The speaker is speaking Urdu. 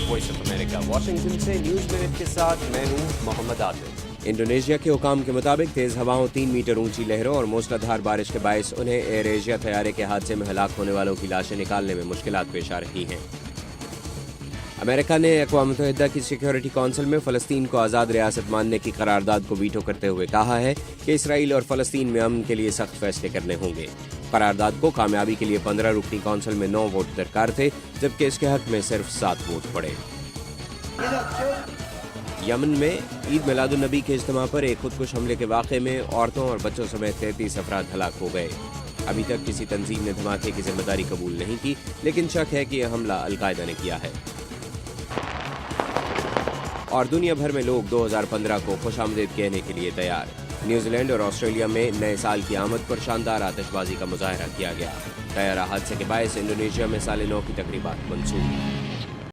وائس آف امریکہ واشنگٹن سے نیوز منٹ کے ساتھ میں ہوں محمد عاطف۔ انڈونیشیا کے حکام کے مطابق تیز ہواؤں، 3 میٹر اونچی لہروں اور موسلادھار بارش کے باعث انہیں ایئر ایشیا طیارے کے حادثے میں ہلاک ہونے والوں کی لاشیں نکالنے میں مشکلات پیش آ رہی ہیں۔ امریکہ نے اقوام متحدہ کی سیکیورٹی کونسل میں فلسطین کو آزاد ریاست ماننے کی قرارداد کو ویٹو کرتے ہوئے کہا ہے کہ اسرائیل اور فلسطین میں امن کے لیے سخت فیصلے کرنے ہوں گے۔ قرارداد کو کامیابی کے لیے 15 رکنی کونسل میں 9 ووٹ درکار تھے، جبکہ اس کے حق میں صرف 7 ووٹ پڑے۔ یمن میں عید میلاد النبی کے اجتماع پر ایک خودکش حملے کے واقعے میں عورتوں اور بچوں سمیت 33 افراد ہلاک ہو گئے۔ ابھی تک کسی تنظیم نے دھماکے کی ذمہ داری قبول نہیں کی، لیکن شک ہے کہ یہ حملہ القاعدہ نے کیا ہے۔ اور دنیا بھر میں لوگ 2015 کو خوش آمدید کہنے کے لیے تیار۔ نیوزی لینڈ اور آسٹریلیا میں نئے سال کی آمد پر شاندار آتش بازی کا مظاہرہ کیا گیا۔ طیارہ حادثے کے باعث انڈونیشیا میں سال نو کی تقریبات منسوخ۔